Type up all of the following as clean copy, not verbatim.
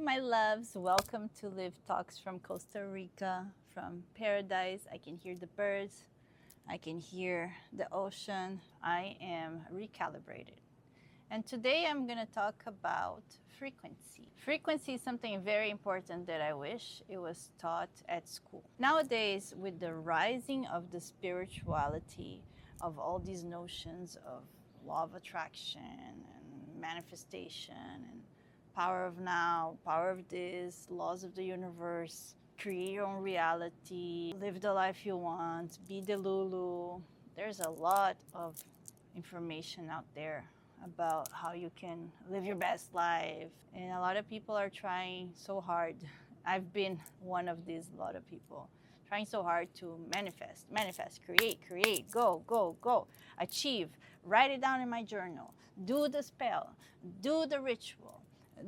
my loves. Welcome to Liv Talks from Costa Rica, from paradise. I can hear the birds. I can hear the ocean. I am recalibrated. And today I'm going to talk about frequency. Frequency is something very important that I wish it was taught at school. Nowadays, with the rising of the spirituality of all these notions of law of attraction and manifestation and power of now, power of this, laws of the universe, create your own reality, live the life you want, be the Lulu. There's a lot of information out there about how you can live your best life. And a lot of people are trying so hard. I've been one of these, a lot of people trying so hard to manifest, create, go, achieve, write it down in my journal, do the spell, do the ritual,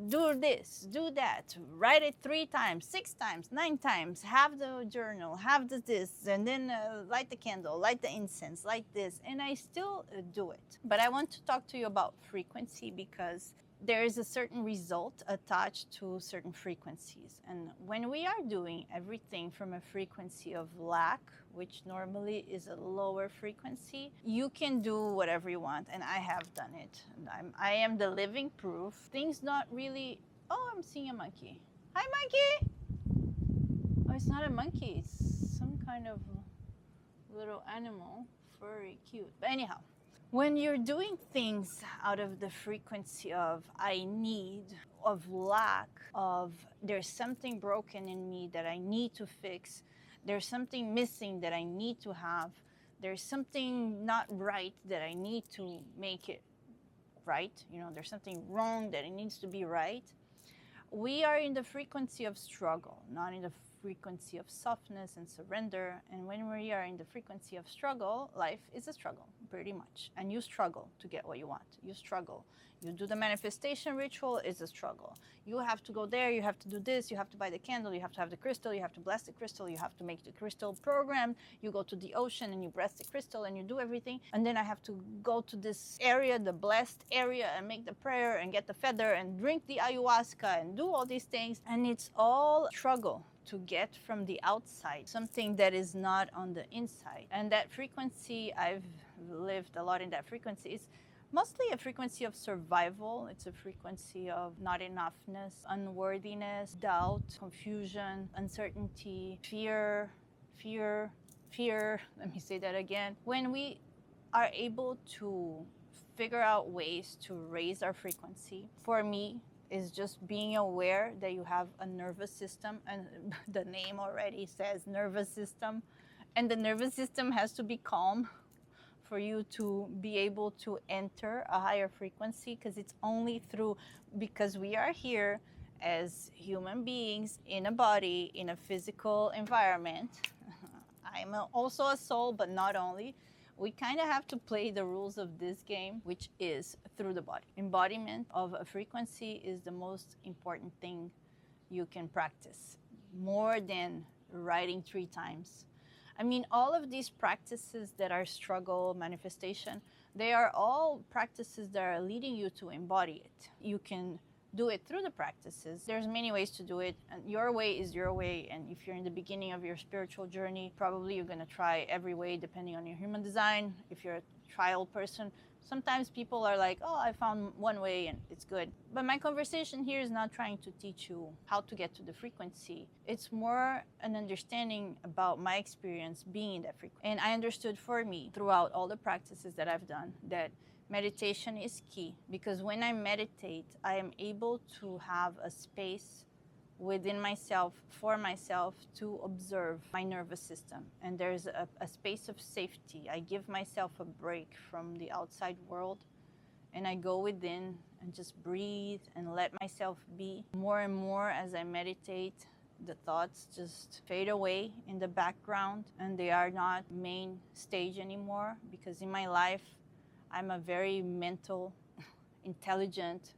do this, do that, write it 3 times, 6 times, 9 times, have the journal, have this, and then light the candle, light the incense, light this, and I still do it. But I want to talk to you about frequency because there is a certain result attached to certain frequencies. And when we are doing everything from a frequency of lack, which normally is a lower frequency, you can do whatever you want. And I have done it. I am the living proof. Things not really... Oh, I'm seeing a monkey. Hi, monkey! Oh, it's not a monkey. It's some kind of little animal. Furry, cute. But anyhow, when you're doing things out of the frequency of I need, of lack, of there's something broken in me that I need to fix, there's something missing that I need to have, there's something not right that I need to make it right, there's something wrong that it needs to be right. We are in the frequency of struggle, not in the frequency of softness and surrender. And when we are in the frequency of struggle, life is a struggle, pretty much. And you struggle to get what you want. You struggle. You do the manifestation ritual, it's a struggle. You have to go there, you have to do this, you have to buy the candle, you have to have the crystal, you have to bless the crystal, you have to make the crystal program, you go to the ocean and you bless the crystal and you do everything. And then I have to go to this area, the blessed area, and make the prayer and get the feather and drink the ayahuasca and do all these things. And it's all struggle to get from the outside something that is not on the inside. And that frequency, I've lived a lot in that frequency. It's mostly a frequency of survival. It's a frequency of not enoughness, unworthiness, doubt, confusion, uncertainty, fear. Let me say that again. When we are able to figure out ways to raise our frequency, for me, is just being aware that you have a nervous system, and the name already says nervous system, and the nervous system has to be calm for you to be able to enter a higher frequency, because it's only through, because we are here as human beings in a body, in a physical environment. I'm also a soul, but not only. We kind of have to play the rules of this game, which is through the body. Embodiment of a frequency is the most important thing you can practice, more than writing 3 times. I mean, all of these practices that are struggle, manifestation, they are all practices that are leading you to embody it. You can do it through the practices. There's many ways to do it, and your way is your way. And if you're in the beginning of your spiritual journey, probably you're going to try every way depending on your human design. If you're a trial person, sometimes people are like, oh, I found one way and it's good. But my conversation here is not trying to teach you how to get to the frequency. It's more an understanding about my experience being in that frequency. And I understood for me throughout all the practices that I've done that meditation is key, because when I meditate, I am able to have a space within myself, for myself, to observe my nervous system. And there's a space of safety. I give myself a break from the outside world, and I go within and just breathe and let myself be. More and more as I meditate, the thoughts just fade away in the background, and they are not main stage anymore, because in my life, I'm a very mental, intelligent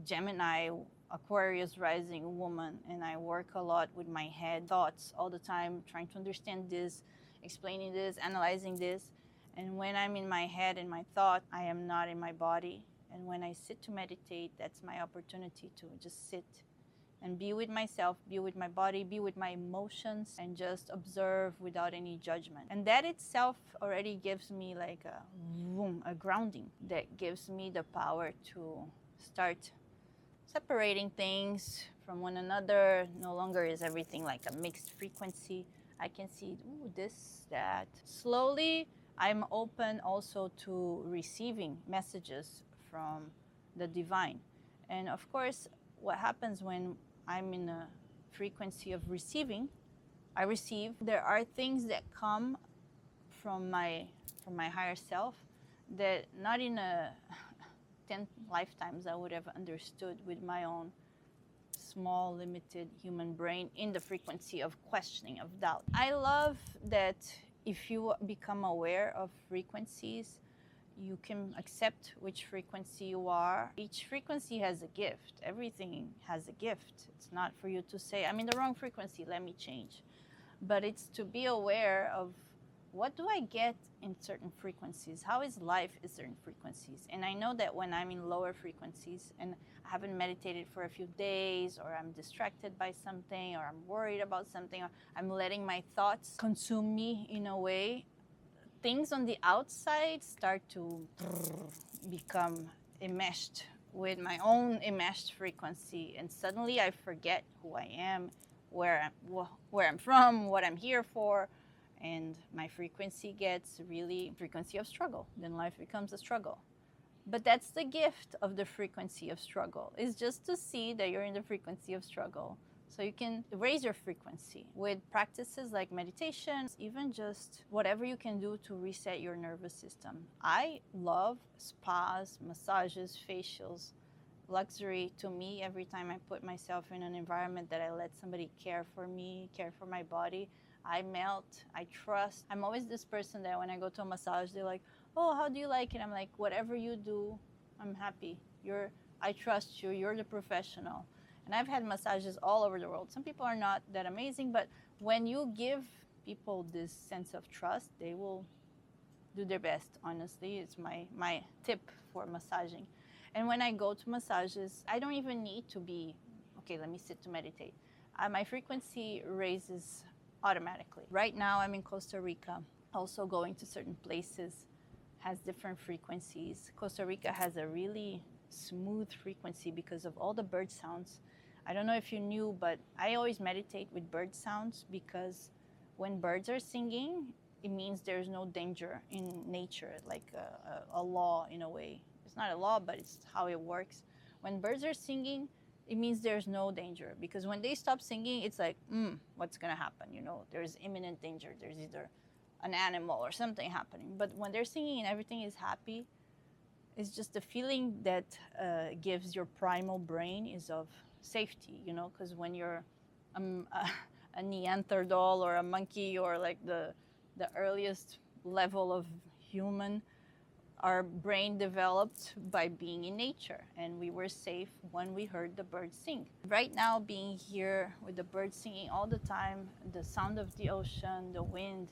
Gemini, Aquarius rising woman, and I work a lot with my head, thoughts all the time, trying to understand this, explaining this, analyzing this. And when I'm in my head and my thought, I am not in my body. And when I sit to meditate, that's my opportunity to just sit and be with myself, be with my body, be with my emotions, and just observe without any judgment. And that itself already gives me like a grounding that gives me the power to start separating things from one another. No longer is everything like a mixed frequency. I can see, ooh, this, that. Slowly, I'm open also to receiving messages from the divine. And of course, what happens when I'm in a frequency of receiving, I receive. There are things that come from my higher self that not in a 10 lifetimes I would have understood with my own small, limited human brain in the frequency of questioning, of doubt. I love that if you become aware of frequencies, you can accept which frequency you are. Each frequency has a gift. Everything has a gift. It's not for you to say, I'm in the wrong frequency, let me change. But it's to be aware of, what do I get in certain frequencies? How is life in certain frequencies? And I know that when I'm in lower frequencies and I haven't meditated for a few days, or I'm distracted by something, or I'm worried about something, or I'm letting my thoughts consume me in a way, things on the outside start to become enmeshed with my own enmeshed frequency. And suddenly I forget who I am, where I'm from, what I'm here for. And my frequency gets really frequency of struggle. Then life becomes a struggle. But that's the gift of the frequency of struggle, is just to see that you're in the frequency of struggle. So you can raise your frequency with practices like meditation, even just whatever you can do to reset your nervous system. I love spas, massages, facials. Luxury to me, every time I put myself in an environment that I let somebody care for me, care for my body, I melt, I trust. I'm always this person that when I go to a massage, they're like, oh, how do you like it? I'm like, whatever you do, I'm happy. I trust you, you're the professional. And I've had massages all over the world. Some people are not that amazing, but when you give people this sense of trust, they will do their best, honestly. It's my tip for massaging. And when I go to massages, I don't even need to be, okay, let me sit to meditate. My frequency raises automatically. Right now, I'm in Costa Rica. Also going to certain places has different frequencies. Costa Rica has a really smooth frequency because of all the bird sounds. I don't know if you knew, but I always meditate with bird sounds, because when birds are singing, it means there's no danger in nature, like a law in a way. It's not a law, but it's how it works. When birds are singing, it means there's no danger, because when they stop singing, it's like, what's gonna happen? You know, there's imminent danger. There's either an animal or something happening. But when they're singing and everything is happy, it's just the feeling that gives your primal brain is of safety, you know, because when you're a Neanderthal or a monkey, or like the earliest level of human, our brain developed by being in nature, and we were safe when we heard the birds sing. Right now, being here with the birds singing all the time, the sound of the ocean, the wind,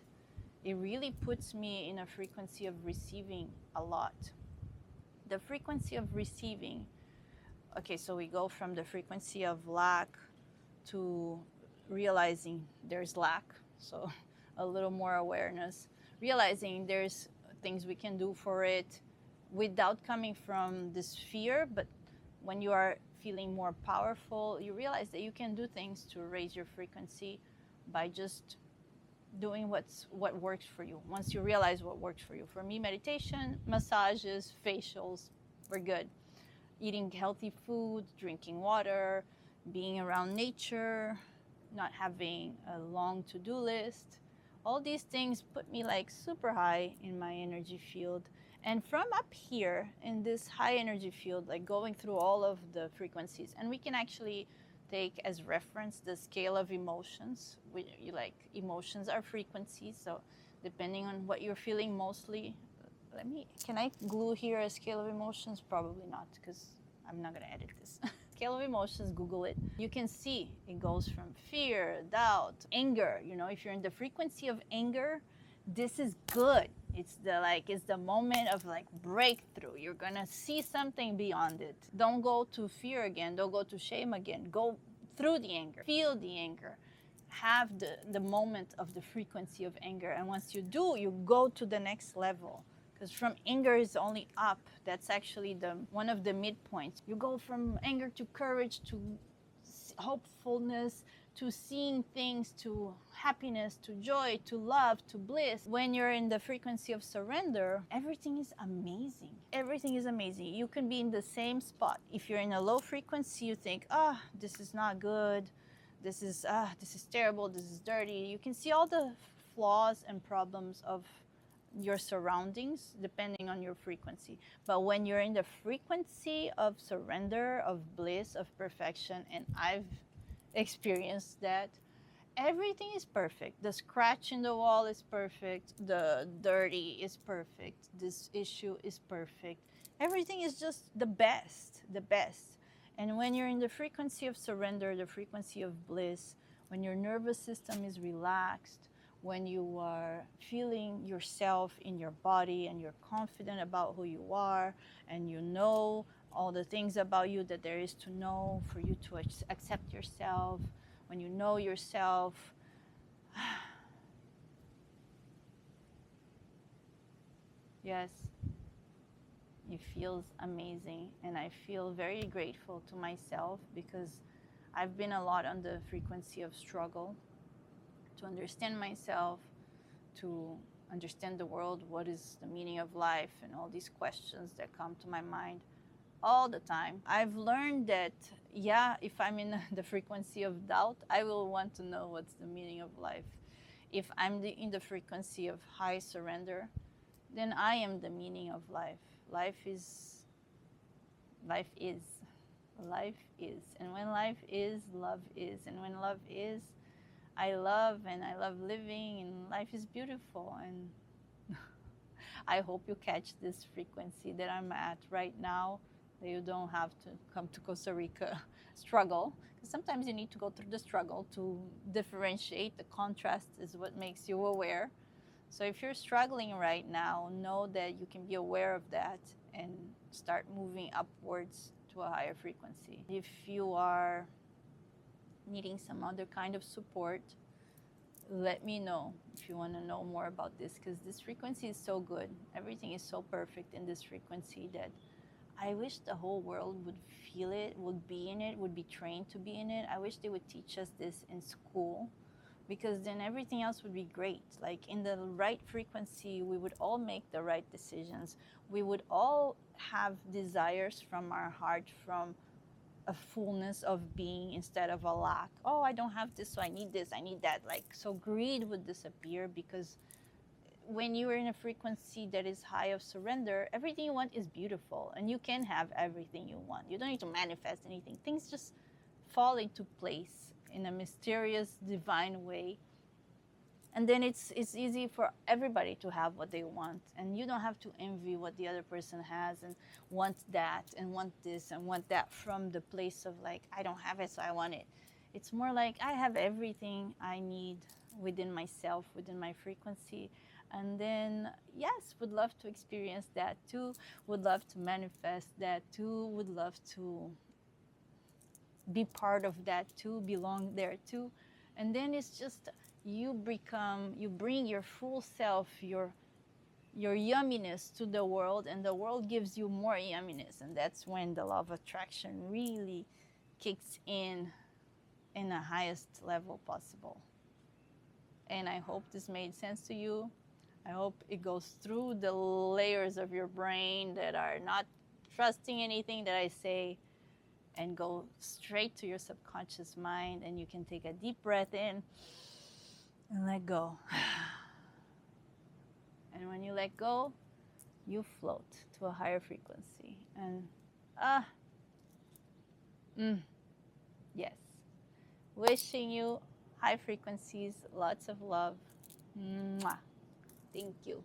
it really puts me in a frequency of receiving a lot. The frequency of receiving, okay, so we go from the frequency of lack to realizing there's lack, so a little more awareness, realizing there's things we can do for it without coming from this fear. But when you are feeling more powerful, you realize that you can do things to raise your frequency by just doing what works for you. Once you realize what works for you. For me, meditation, massages, facials, we're good. Eating healthy food, drinking water, being around nature, not having a long to-do list. All these things put me like super high in my energy field. And from up here in this high energy field, like going through all of the frequencies, and we can actually take as reference the scale of emotions. Emotions are frequencies, so depending on what you're feeling mostly, can I glue here a scale of emotions? Probably not, because I'm not gonna edit this. Scale of emotions, Google it. You can see it goes from fear, doubt, anger. You know, if you're in the frequency of anger, this is good. It's the moment of like breakthrough. You're gonna see something beyond it. Don't go to fear again. Don't go to shame again. Go through the anger, feel the anger, have the moment of the frequency of anger. And once you do, you go to the next level. Because from anger is only up. That's actually one of the midpoints. You go from anger to courage to hopefulness to seeing things to happiness to joy to love to bliss. When you're in the frequency of surrender, everything is amazing. Everything is amazing. You can be in the same spot. If you're in a low frequency, you think, this is not good. This is terrible. This is dirty. You can see all the flaws and problems of your surroundings depending on your frequency. But when you're in the frequency of surrender, of bliss, of perfection, and I've experienced that, everything is perfect. The scratch in the wall is perfect. The dirty is perfect. This issue is perfect. Everything is just the best, the best. And when you're in the frequency of surrender, the frequency of bliss, when your nervous system is relaxed, when you are feeling yourself in your body and you're confident about who you are and you know all the things about you that there is to know for you to accept yourself, when you know yourself, yes, it feels amazing. And I feel very grateful to myself because I've been a lot on the frequency of struggle to understand myself, to understand the world, what is the meaning of life, and all these questions that come to my mind all the time. I've learned that, if I'm in the frequency of doubt, I will want to know what's the meaning of life. If I'm in the frequency of high surrender, then I am the meaning of life. Life is. And when life is, love is. And when love is, I love, and I love living, and life is beautiful. And I hope you catch this frequency that I'm at right now, that you don't have to come to Costa Rica struggle. Because sometimes you need to go through the struggle to differentiate. The contrast is what makes you aware. So if you're struggling right now, know that you can be aware of that and start moving upwards to a higher frequency. If you are needing some other kind of support, let me know if you want to know more about this, because this frequency is so good. Everything is so perfect in this frequency that I wish the whole world would feel it, would be in it, would be trained to be in it. I wish they would teach us this in school, because then everything else would be great. Like in the right frequency, we would all make the right decisions. We would all have desires from our heart, from a fullness of being instead of a lack. I don't have this, so I need this, I need that. Like, so greed would disappear, because when you are in a frequency that is high of surrender, everything you want is beautiful, and you can have everything you want. You don't need to manifest anything. Things just fall into place in a mysterious, divine way. And then it's easy for everybody to have what they want. And you don't have to envy what the other person has and want that and want this and want that from the place of like, I don't have it, so I want it. It's more like I have everything I need within myself, within my frequency. And then, yes, would love to experience that too. Would love to manifest that too. Would love to be part of that too, belong there too. And then it's just, you bring your full self, your yumminess to the world, and the world gives you more yumminess. And that's when the law of attraction really kicks in the highest level possible. And I hope this made sense to you. I hope it goes through the layers of your brain that are not trusting anything that I say, and go straight to your subconscious mind, and you can take a deep breath in and let go. And when you let go, you float to a higher frequency. And yes, wishing you high frequencies, lots of love. Mwah. Thank you.